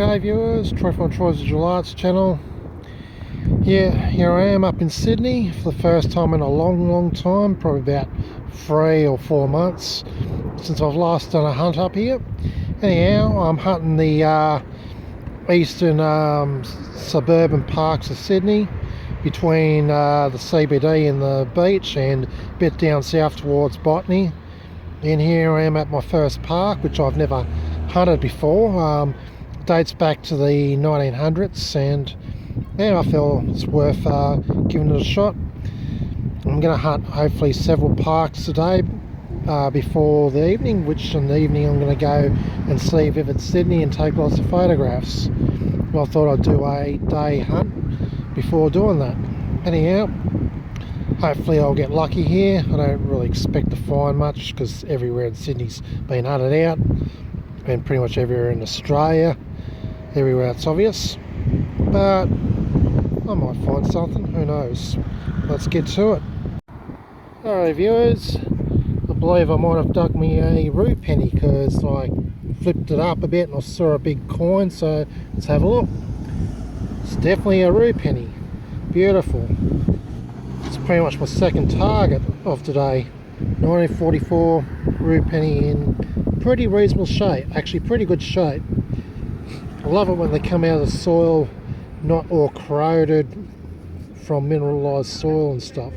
G'day viewers, Troy from Troy's Visual Arts channel. Here I am up in Sydney for the first time in a long time, probably about 3 or 4 months since I've last done a hunt up here. Anyhow, I'm hunting the eastern suburban parks of Sydney, between the CBD and the beach, and a bit down south towards Botany. And here I am at my first park, which I've never hunted before. Dates back to the 1900s, and yeah, I feel it's worth giving it a shot. I'm going to hunt hopefully several parks today before the evening, which in the evening I'm going to go and see Vivid Sydney and take lots of photographs. Well, I thought I'd do a day hunt before doing that. Anyhow, hopefully I'll get lucky here. I don't really expect to find much because everywhere in Sydney's been hunted out, and pretty much everywhere in Australia, everywhere it's obvious, but I might find something, who knows. Let's get to it. Alright viewers, I believe I might have dug me a rue penny because I flipped it up a bit and I saw a big coin, so let's have a look. It's definitely a rue penny. Beautiful. It's pretty much my second target of today. 1944 rue penny in pretty reasonable shape, actually pretty good shape. I love it when they come out of the soil not all corroded from mineralized soil and stuff.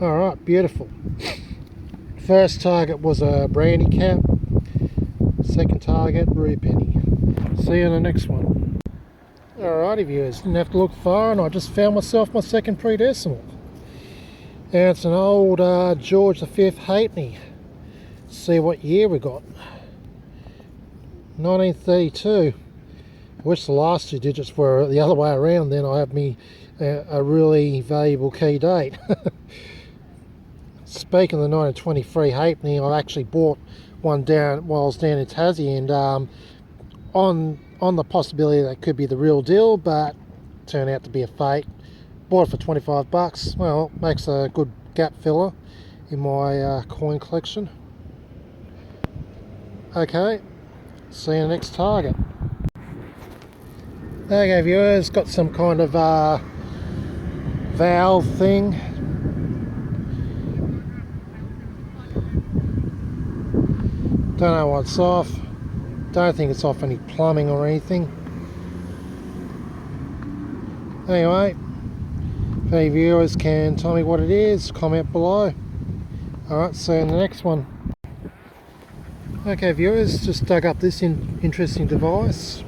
Alright, beautiful. First target was a brandy cap, second target rue penny. See you in the next one. Alrighty viewers, didn't have to look far and I just found myself my second predecimal. And it's an old George V halfpenny. See what year we got. 1932. I wish the last 2 digits were the other way around, then I have me a really valuable key date. Speaking of the 1923 halfpenny, I actually bought one down while I was down in Tassie, and on the possibility that it could be the real deal, but turned out to be a fake. Bought it for 25 bucks. Well, makes a good gap filler in my coin collection. Okay, see you in the next target. Okay viewers, got some kind of valve thing. Don't know what's off. Don't think it's off any plumbing or anything. Anyway, if any viewers can tell me what it is, comment below. Alright, see you in the next one. Okay viewers, just dug up this interesting device.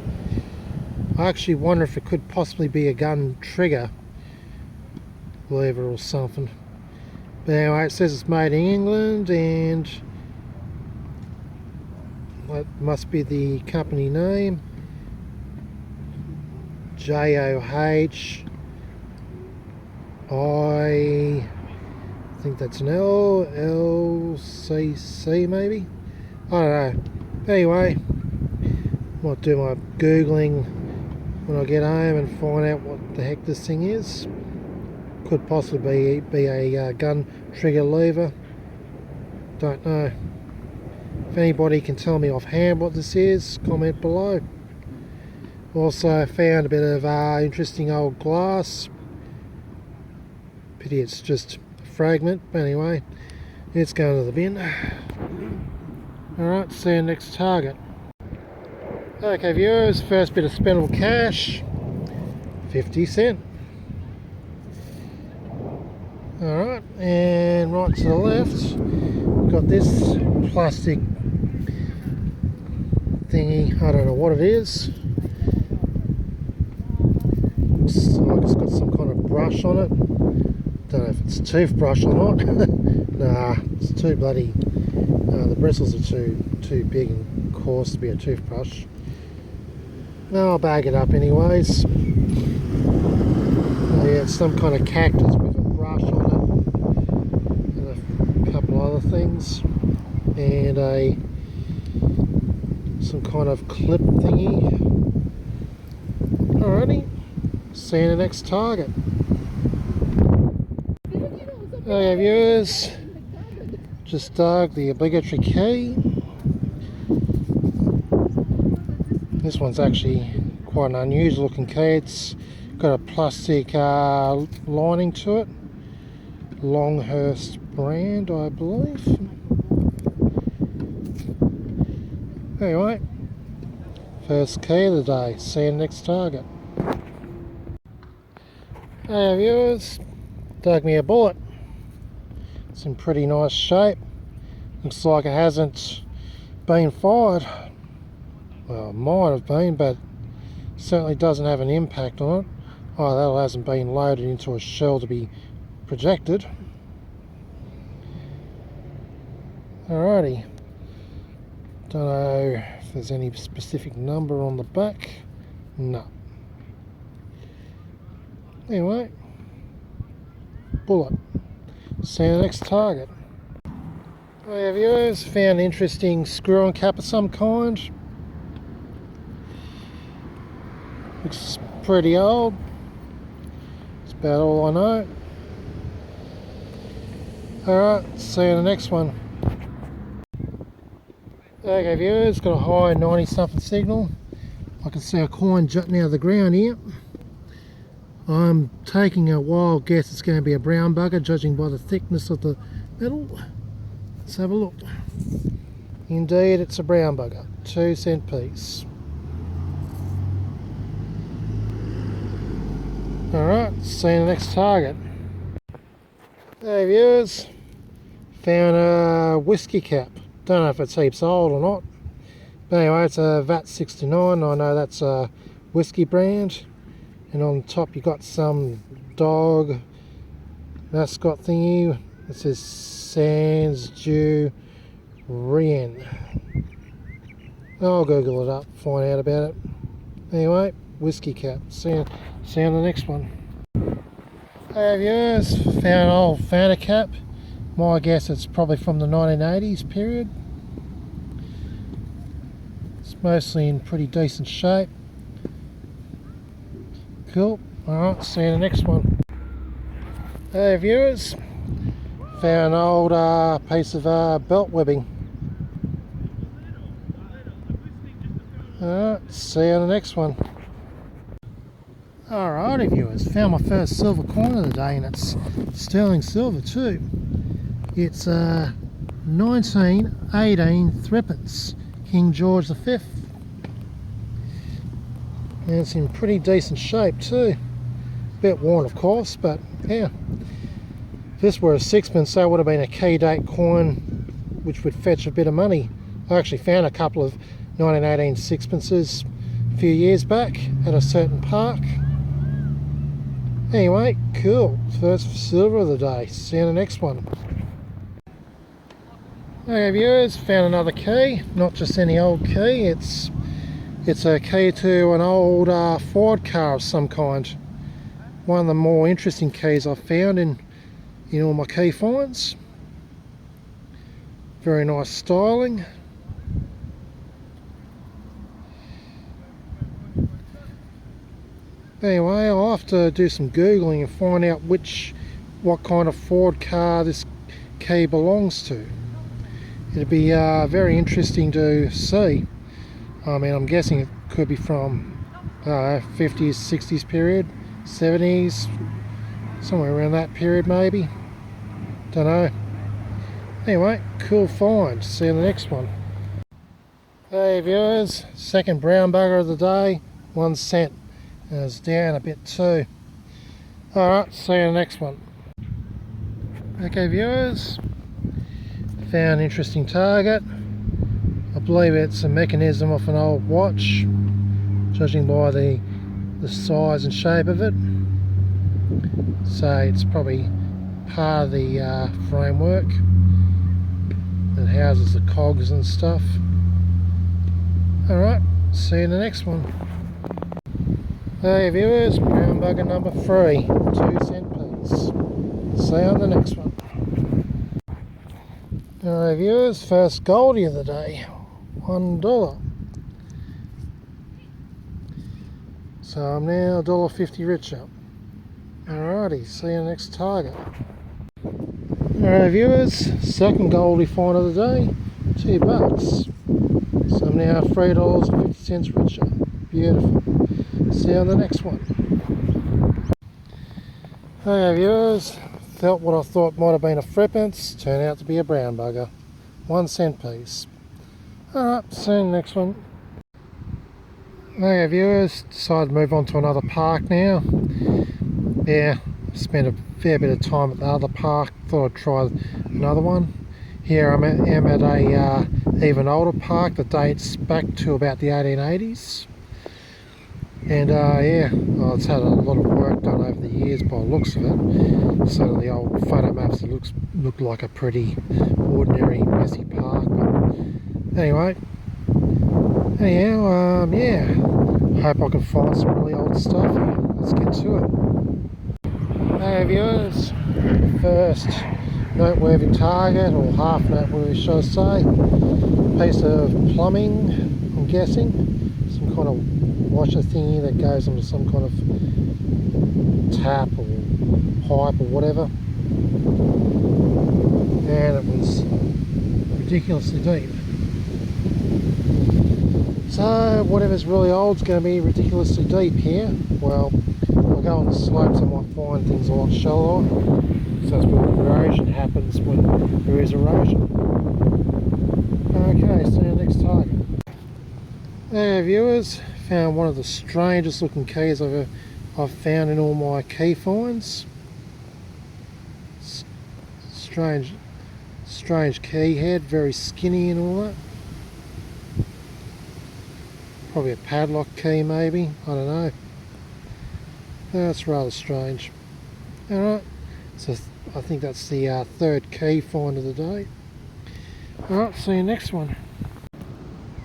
I actually wonder if it could possibly be a gun trigger lever or something. But anyway, it says it's made in England, and that must be the company name. JOH. I think that's an LCC maybe. I don't know. Anyway, might do my googling when I get home and find out what the heck this thing is. Could possibly be a gun trigger lever. Don't know. If anybody can tell me offhand what this is, comment below. Also found a bit of interesting old glass. Pity it's just a fragment, but anyway, it's going to the bin. Alright, see you next target. Okay viewers, first bit of spendable cash, 50 cents. Alright, and right to the left, got this plastic thingy, I don't know what it is. Looks like it's got some kind of brush on it. Don't know if it's a toothbrush or not. Nah, it's too bloody, the bristles are too big and coarse to be a toothbrush. No, I'll bag it up anyways. Oh yeah, it's some kind of cactus with a brush on it, and a couple other things, and some kind of clip thingy. Alrighty, see you in the next target. Okay viewers, just dug the obligatory key. This one's actually quite an unusual looking key. It's got a plastic lining to it. Longhurst brand, I believe. Anyway, first key of the day. See you next target. Hey viewers, dug me a bullet. It's in pretty nice shape. Looks like it hasn't been fired. Well, it might have been, but certainly doesn't have an impact on it. Oh, that hasn't been loaded into a shell to be projected. Alrighty. Don't know if there's any specific number on the back. No. Anyway, bullet. See you next target. Hey viewers, found an interesting screw-on cap of some kind. Looks pretty old. That's about all I know. Alright, see you in the next one. Okay viewers, got a high 90 something signal. I can see a coin jutting out of the ground here. I'm taking a wild guess it's going to be a brown bugger, judging by the thickness of the metal. Let's have a look. Indeed, it's a brown bugger. 2-cent piece. Alright, see you in the next target. Hey viewers, found a whiskey cap. Don't know if it's heaps old or not. But anyway, it's a VAT 69. I know that's a whiskey brand. And on top you got some dog mascot thingy. It says Sans du Rien. I'll Google it up, find out about it. Anyway, whiskey cap. See you on the next one. Hey viewers, found an old Fanta cap. My guess it's probably from the 1980s period. It's mostly in pretty decent shape. Cool. Alright, see you in the next one. Hey viewers, found an old piece of belt webbing. Alright, see you in the next one. Alrighty viewers, found my first silver coin of the day, and it's sterling silver too. It's 1918 threepence, King George V. And it's in pretty decent shape too. Bit worn of course, but yeah. If this were a sixpence, that would have been a key date coin which would fetch a bit of money. I actually found a couple of 1918 sixpences a few years back at a certain park. Anyway, cool. First silver of the day. See you in the next one. Okay viewers, found another key. Not just any old key, it's a key to an old Ford car of some kind. One of the more interesting keys I've found in all my key finds. Very nice styling. Anyway, I'll have to do some googling and find out what kind of Ford car this key belongs to. It'd be very interesting to see. I mean, I'm guessing it could be from 50s, 60s period, 70s, somewhere around that period maybe. Don't know. Anyway, cool find. See you in the next one. Hey viewers, second brown bugger of the day, 1 cent. And it's down a bit too. Alright, see you in the next one. Okay viewers, found an interesting target. I believe it's a mechanism of an old watch, judging by the size and shape of it. So it's probably part of the framework that houses the cogs and stuff. Alright, see you in the next one. Hey viewers, brown bugger number 3, 2-cent piece. See you on the next one. Alright viewers, first goldie of the day, $1. So I'm now $1.50 richer. Alrighty, see you next target. Alright viewers, second goldie find of the day, $2. So I'm now $3.50 richer. Beautiful. See you on the next one. Okay viewers, felt what I thought might have been a threepence, turned out to be a brown bugger. 1 cent piece. Alright, see you in the next one. Okay viewers, decided to move on to another park now. Yeah, spent a fair bit of time at the other park, thought I'd try another one. Here I'm at a even older park that dates back to about the 1880s. And yeah, well, it's had a lot of work done over the years by the looks of it. So the old photo maps, it look like a pretty ordinary, messy park. But anyway, anyhow, yeah, hope I can find some really old stuff here. Let's get to it. Hey viewers, first noteworthy target, or half noteworthy should I say, piece of plumbing, I'm guessing, some kind of washer thingy that goes onto some kind of tap or pipe or whatever, and it was ridiculously deep. So whatever's really old is going to be ridiculously deep here. Well, if I go on the slopes I might find things a lot shallower, so that's where erosion happens when there is erosion. Okay, see you next time. Hey viewers, found one of the strangest looking keys I've found in all my key finds. Strange key head, very skinny and all that. Probably a padlock key maybe, I don't know. That's rather strange. Alright, so I think that's the third key find of the day. Alright, see you next one.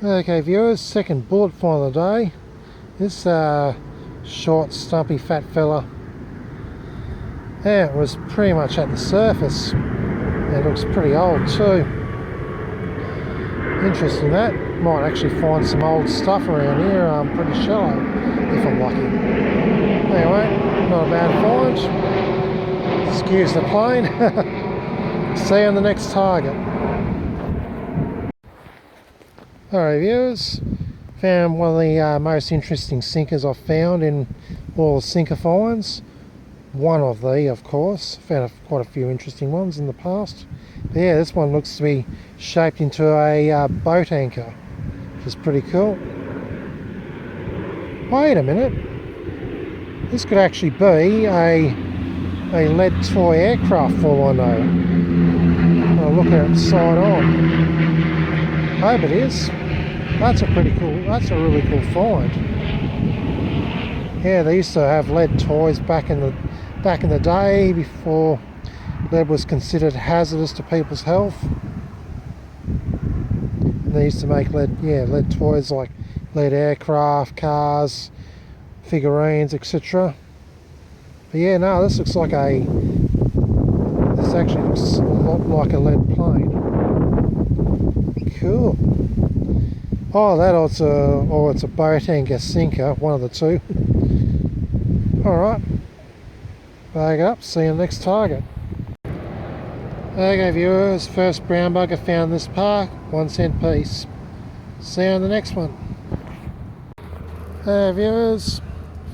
Okay viewers, second bullet find of the day. This short, stumpy, fat fella. Yeah, it was pretty much at the surface. It looks pretty old too. Interesting that. Might actually find some old stuff around here, pretty shallow, if I'm lucky. Anyway, not a bad find. Excuse the plane. See you on the next target. Alright viewers, found one of the most interesting sinkers I've found in all the sinker finds. One of the, of course. Found quite a few interesting ones in the past. But yeah, this one looks to be shaped into a boat anchor, which is pretty cool. Wait a minute. This could actually be a lead toy aircraft for all I know. I'll look at it side on. Hope it is. That's a really cool find. Yeah, they used to have lead toys back in the day, before lead was considered hazardous to people's health. And they used to make lead toys like lead aircraft, cars, figurines, etc. But yeah, no, this actually looks a lot like a lead plane. Cool. Oh, it's a boat anchor sinker, one of the two. Alright, bag up, see you next target. Okay viewers, first brown bugger found this park, 1 cent piece. See you on the next one. Hey viewers,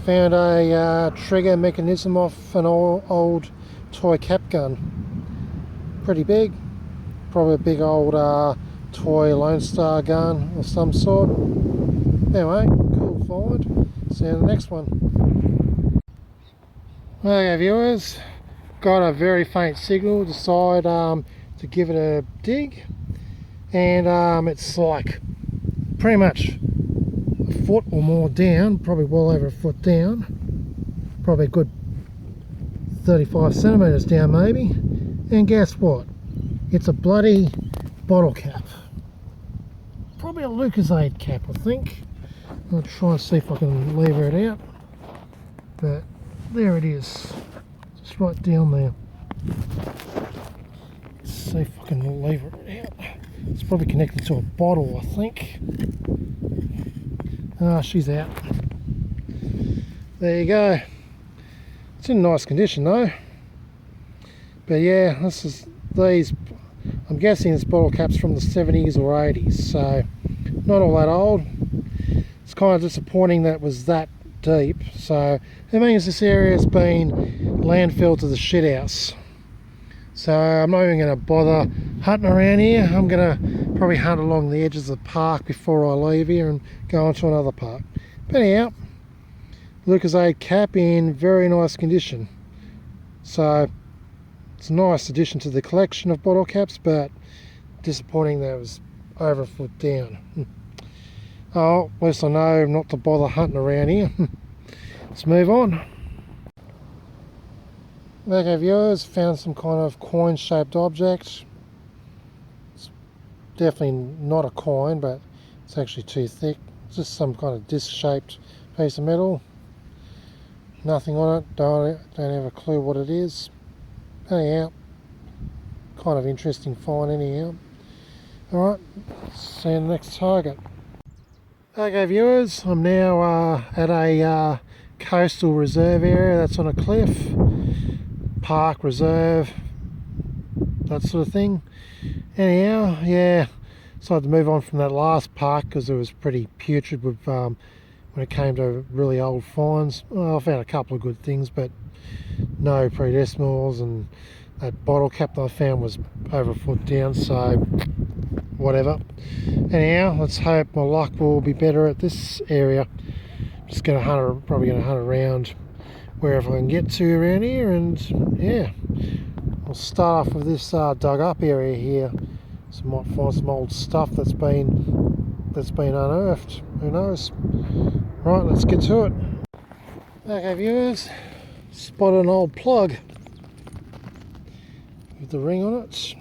found a trigger mechanism off an old toy cap gun. Pretty big, probably a big old toy Lone Star gun of some sort. Anyway, cool find. See you in the next one. Okay viewers, got a very faint signal, decide to give it a dig, and it's like pretty much a foot or more down, probably well over a foot down, probably a good 35 centimeters down maybe. And guess what? It's a bloody bottle cap. Probably a Lucozade cap, I think. I'll try and see if I can lever it out. But there it is. Just right down there. Let's see if I can lever it out. It's probably connected to a bottle, I think. Ah, she's out. There you go. It's in nice condition though. But yeah, I'm guessing this bottle cap's from the 70s or 80s, so not all that old. It's kind of disappointing that it was that deep, so it means this area has been landfill to the shithouse. So I'm not even going to bother hunting around here. I'm going to probably hunt along the edges of the park before I leave here and go on to another park. But anyhow, Lucozade cap in very nice condition. So it's a nice addition to the collection of bottle caps, but disappointing that it was over a foot down. Oh, at least I know not to bother hunting around here. Let's move on. Okay viewers, found some kind of coin shaped object. It's definitely not a coin, but it's actually too thick. It's just some kind of disc shaped piece of metal. Nothing on it, don't have a clue what it is. Anyhow, kind of interesting find anyhow. Alright, see you in the next target. Okay viewers, I'm now at a coastal reserve area that's on a cliff. Park, reserve, that sort of thing. Anyhow, yeah, decided to move on from that last park because it was pretty putrid with when it came to really old finds. Well, I found a couple of good things, but no predecimals, and that bottle cap that I found was over a foot down, so whatever. Anyhow, let's hope my luck will be better at this area. Just gonna hunt, probably gonna hunt around wherever I can get to around here, and yeah, I'll start off with this dug up area here. So might find some old stuff that's been unearthed. Who knows? Right, let's get to it. Okay viewers, spotted an old plug with the ring on it.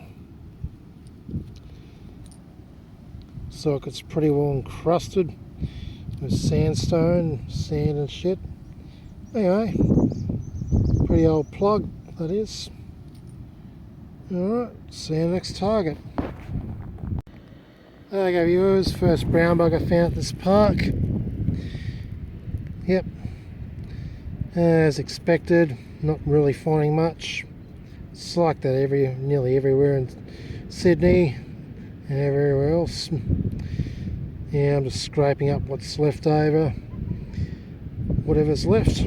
So it's pretty well encrusted with sandstone, sand and shit. Anyway, pretty old plug that is. Alright, see you next target. There we go viewers, first brown bug I found at this park. Yep, as expected, not really finding much. It's like that nearly everywhere in Sydney and everywhere else. Yeah, I'm just scraping up what's left over, whatever's left.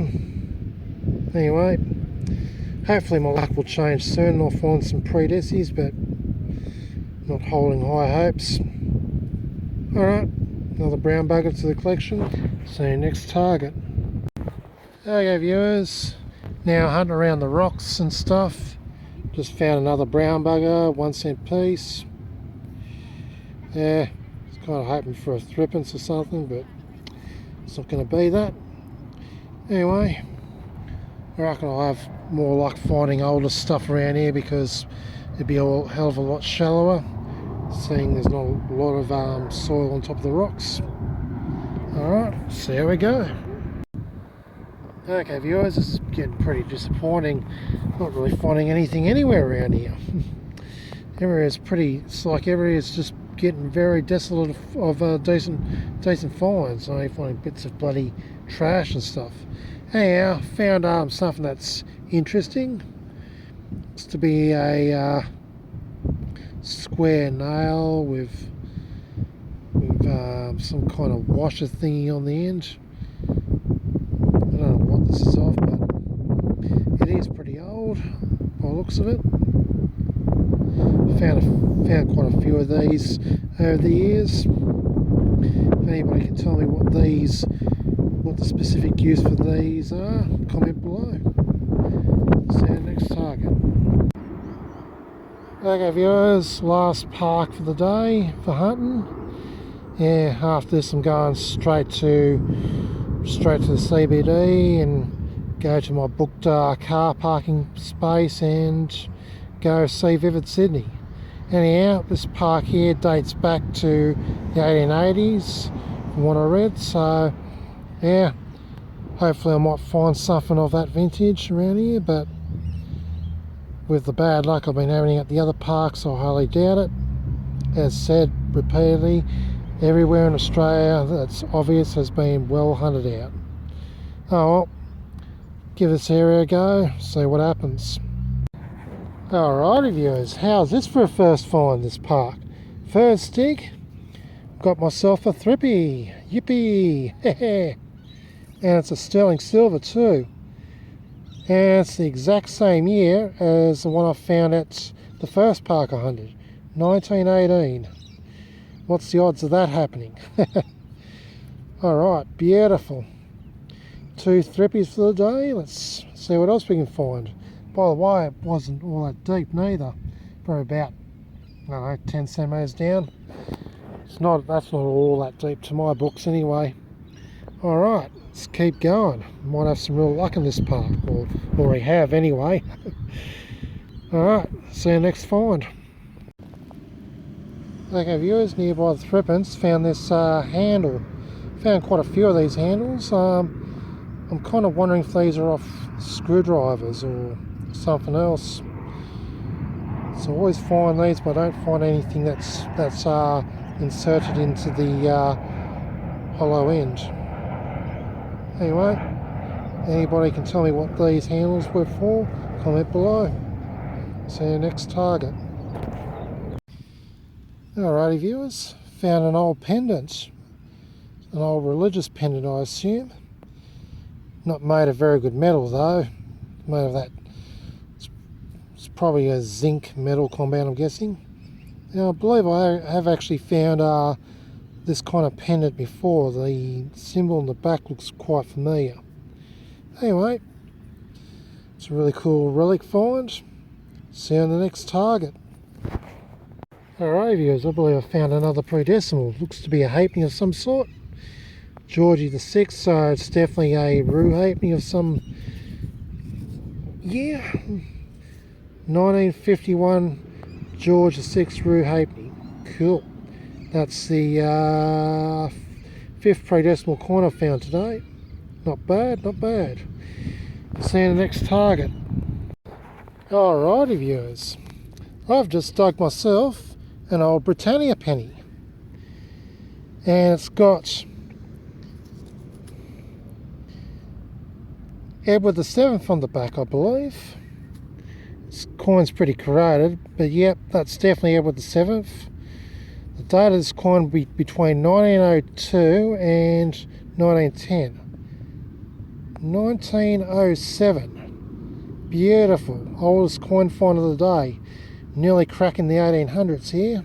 Anyway, hopefully my luck will change soon and I'll find some predecis, but not holding high hopes. Alright, another brown bugger to the collection. See you next target. Okay viewers, now hunting around the rocks and stuff. Just found another brown bugger, 1 cent piece. Yeah, I was kind of hoping for a threepence or something, but it's not going to be that. Anyway, I reckon I'll have more luck finding older stuff around here because it'd be a hell of a lot shallower, seeing there's not a lot of soil on top of the rocks. Alright, so here we go. Okay viewers, this is getting pretty disappointing. Not really finding anything anywhere around here. It's like everywhere's just getting very desolate of decent finds. I'm only finding bits of bloody trash and stuff. Anyhow, found something that's interesting. It's to be a square nail with some kind of washer thingy on the end. I don't know what this is of, but it is pretty old by the looks of it. Found quite a few of these over the years. If anybody can tell me what the specific use for these are, comment below. See you next target. Okay viewers, last park for the day for hunting. Yeah, after this I'm going straight to the CBD and go to my booked car parking space and go see Vivid Sydney. Anyhow, this park here dates back to the 1880s from what I read, so yeah, hopefully I might find something of that vintage around here, but with the bad luck I've been having at the other parks, I highly doubt it. As said repeatedly, everywhere in Australia that's obvious has been well hunted out. Oh well, give this area a go, see what happens. Alrighty viewers, how's this for a first find, this park? First dig, got myself a thrippy. Yippee! And it's a sterling silver too. And it's the exact same year as the one I found at the first park I hunted, 1918. What's the odds of that happening? Alright, beautiful. 2 thrippies for the day. Let's see what else we can find. By the way, it wasn't all that deep neither. Probably about, I don't know, 10 centimetres down. That's not all that deep to my books anyway. Alright, let's keep going. Might have some real luck in this park, or already have anyway. Alright, see you next find. Okay viewers, nearby the Thrippins, found this handle. Found quite a few of these handles. I'm kind of wondering if these are off screwdrivers or something else. So I always find these, but I don't find anything that's inserted into the hollow end. Anyway, anybody can tell me what these handles were for? Comment below. See you next target. Alrighty viewers, found an old pendant. An old religious pendant, I assume. Not made of very good metal though. Made of that, it's probably a zinc metal compound, I'm guessing. Now I believe I have actually found this kind of pendant before. The symbol on the back looks quite familiar. Anyway, it's a really cool relic find. See you on the next target. Alright viewers, I believe I found another predecimal. Looks to be a halfpenny of some sort. Georgie the 6th, so it's definitely a Roo halfpenny of some, yeah, 1951 George the 6th Roo halfpenny. Cool. That's the 5th predecimal coin I found today. Not bad, not bad. See you in the next target. Alrighty viewers, I've just dug myself an old Britannia penny. And it's got Edward the 7th on the back, I believe. This coin's pretty corroded, but yep, that's definitely Edward the 7th. The date of this coin will be between 1902 and 1910. 1907. Beautiful. Oldest coin find of the day. Nearly cracking the 1800s here.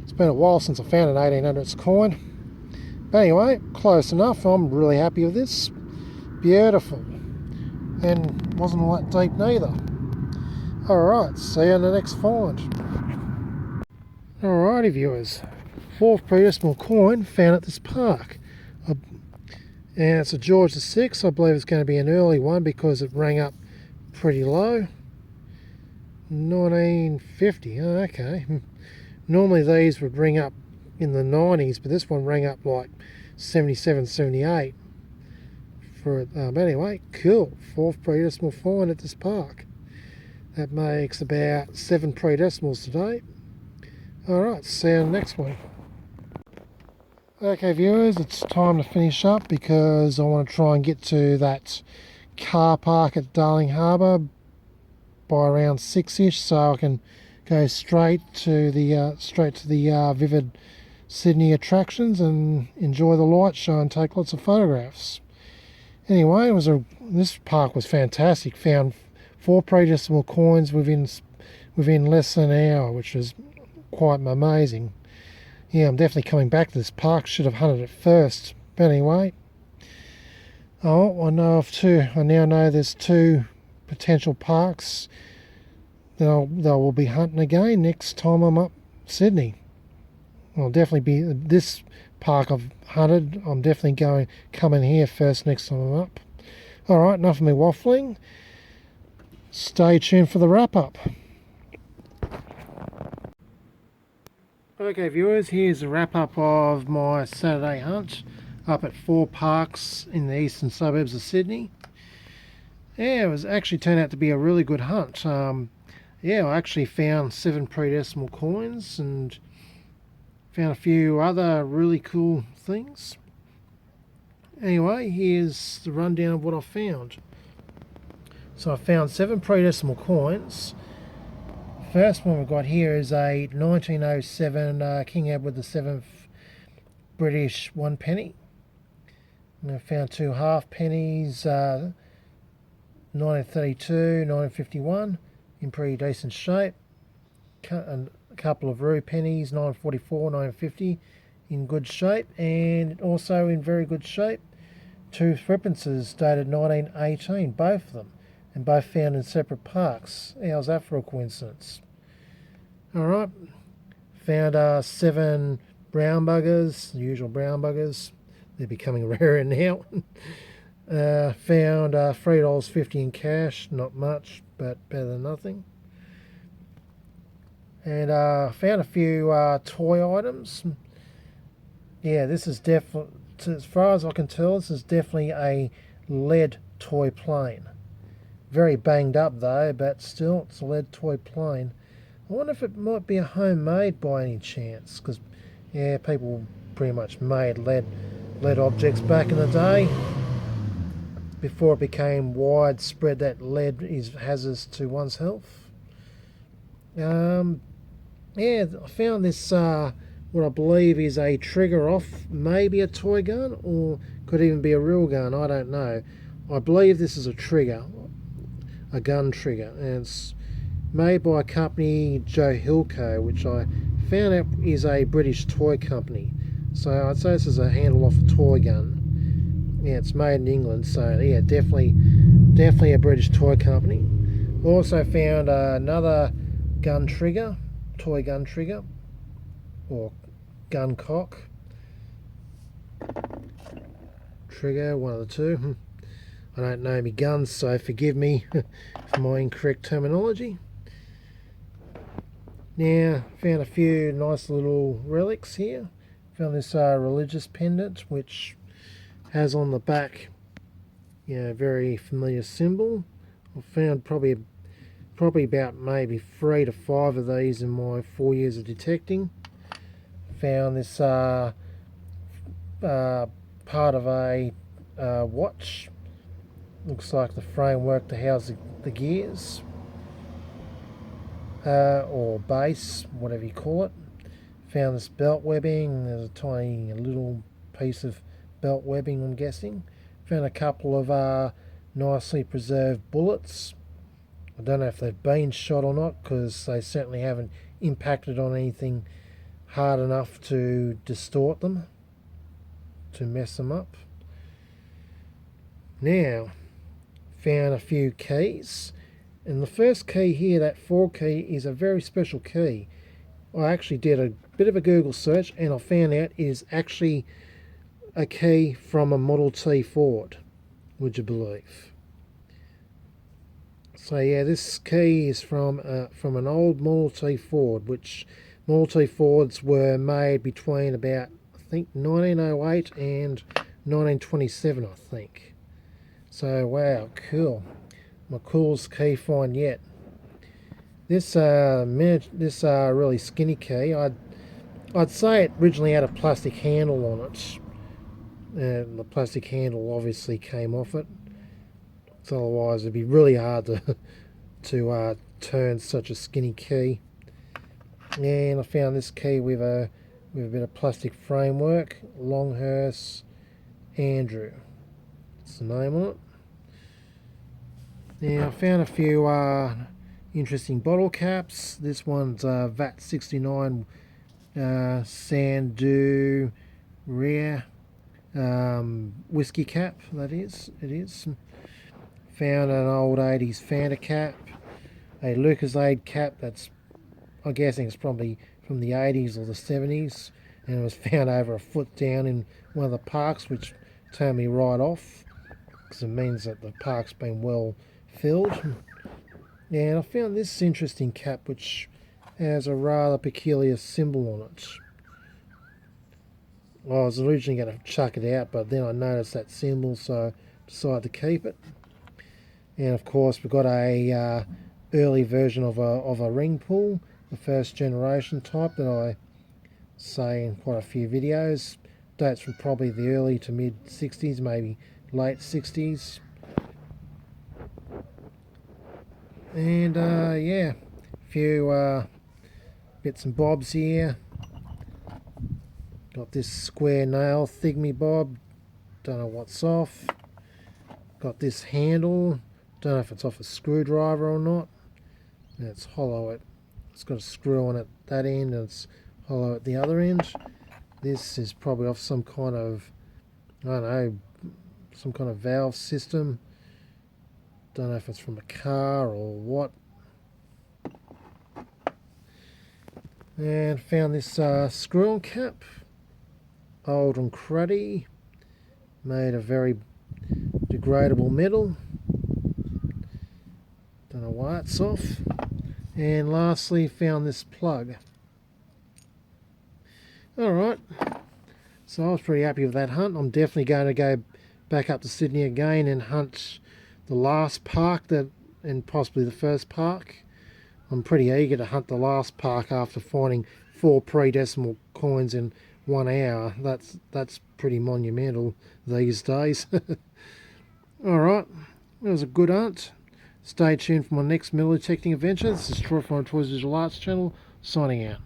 It's been a while since I found an 1800s coin. But anyway, close enough. I'm really happy with this. Beautiful. And wasn't all that deep neither. Alright, see you on the next find. Alrighty viewers, 4th predecimal coin found at this park. And it's a George the 6th. I believe it's going to be an early one because it rang up pretty low. 1950, oh, okay. Normally these would ring up in the 90s, but this one rang up like 77, 78. But anyway, cool. 4th predecimal find at this park. That makes about 7 predecimals today. Alright, see you on the next one. Okay viewers, it's time to finish up because I want to try and get to that car park at Darling Harbour by around 6ish, so I can go straight to the Vivid Sydney attractions and enjoy the light show and take lots of photographs. Anyway, this park was fantastic. Found 4 predecimal coins within less than an hour, which was quite amazing. Yeah, I'm definitely coming back to this park. Should have hunted it first. But anyway, I now know there's 2 potential parks that I will be hunting again next time I'm up Sydney. I'll definitely be this park I've hunted. I'm definitely coming here first next time I'm up. Alright, enough of me waffling. Stay tuned for the wrap up. Okay viewers, here's a wrap up of my Saturday hunt up at 4 parks in the eastern suburbs of Sydney. Yeah, it was actually turned out to be a really good hunt. Yeah, I actually found 7 predecimal coins and found a few other really cool things. Anyway, here's the rundown of what I found. So I found 7 predecimal coins. First one we've got here is a 1907 King Edward the 7th British 1 penny. And I found 2 half pennies, 1932, 1951, in pretty decent shape. And a couple of Roo pennies, 1944, 1950, in good shape, and also in very good shape. 2 threepences dated 1918, both of them, and both found in separate parks. How's that for a coincidence? Alright, found 7 brown buggers, the usual brown buggers. They're becoming rarer now. Found $3.50 in cash, not much, but better than nothing. And found a few toy items. Yeah, this is definitely, as far as I can tell, this is definitely a lead toy plane. Very banged up though, but still, it's a lead toy plane. I wonder if it might be a homemade by any chance, because yeah, people pretty much made lead objects back in the day, before it became widespread that lead is hazardous to one's health. Yeah, I found this, what I believe is a trigger off, maybe a toy gun, or could even be a real gun, I don't know. I believe this is a trigger, a gun trigger, and it's made by a company, Joe Hilco, which I found out is a British toy company. So I'd say this is a handle off a toy gun. Yeah, it's made in England, so yeah, definitely a British toy company. Also found another gun trigger, toy gun trigger, or gun cock trigger, one of the two. I don't know me guns, so forgive me for my incorrect terminology. Now, found a few nice little relics here. Found this religious pendant, which has on the back, very familiar symbol. I found probably about maybe 3 to 5 of these in my 4 years of detecting. Found this part of a watch. Looks like the framework to house the gears, or base, whatever you call it. Found this belt webbing. There's a tiny little piece of belt webbing, I'm guessing. Found a couple of nicely preserved bullets. I don't know if they've been shot or not, because they certainly haven't impacted on anything hard enough to distort them, to mess them up. Now, found a few keys, and the first key here, that 4 key, is a very special key. I actually did a bit of a Google search, and I found out it is actually a key from a Model T Ford, would you believe? So yeah, this key is from an old Model T Ford, which Model T Fords were made between about, I think, 1908 and 1927, I think. So wow, cool. My coolest key find yet. This really skinny key, I'd say it originally had a plastic handle on it, and the plastic handle obviously came off it. So otherwise, it'd be really hard to turn such a skinny key. And I found this key with a bit of plastic framework, Longhurst Andrew. That's the name on it. Now I found a few interesting bottle caps. This one's VAT 69 Sandu Rare whiskey cap. It is. Found an old 80s Fanta cap, a Lucozade cap that's, I'm guessing it's probably from the 80s or the 70s, and it was found over a foot down in one of the parks, which turned me right off, because it means that the park's been well filled. And I found this interesting cap, which has a rather peculiar symbol on it. I was originally going to chuck it out, but then I noticed that symbol, so I decided to keep it. And of course, we've got a early version of a ring pull, the first generation type that I say in quite a few videos. Dates from probably the early to mid 60s, maybe late 60s. And yeah, a few bits and bobs here. Got this square nail thingy bob, don't know what's off. Got this handle, don't know if it's off a screwdriver or not. And it's hollow. It's got a screw on it that end and it's hollow at the other end. This is probably off some kind of, I don't know, some kind of valve system. Don't know if it's from a car or what. And found this screw-on cap, old and cruddy, made of very degradable metal. Don't know why it's off. And lastly, found this plug. Alright, so I was pretty happy with that hunt. I'm definitely going to go back up to Sydney again and hunt the last park and possibly the first park. I'm pretty eager to hunt the last park after finding 4 predecimal coins in 1 hour. That's pretty monumental these days. Alright, it was a good hunt. Stay tuned for my next metal detecting adventure. This is Troy from Toys Visual Arts channel, signing out.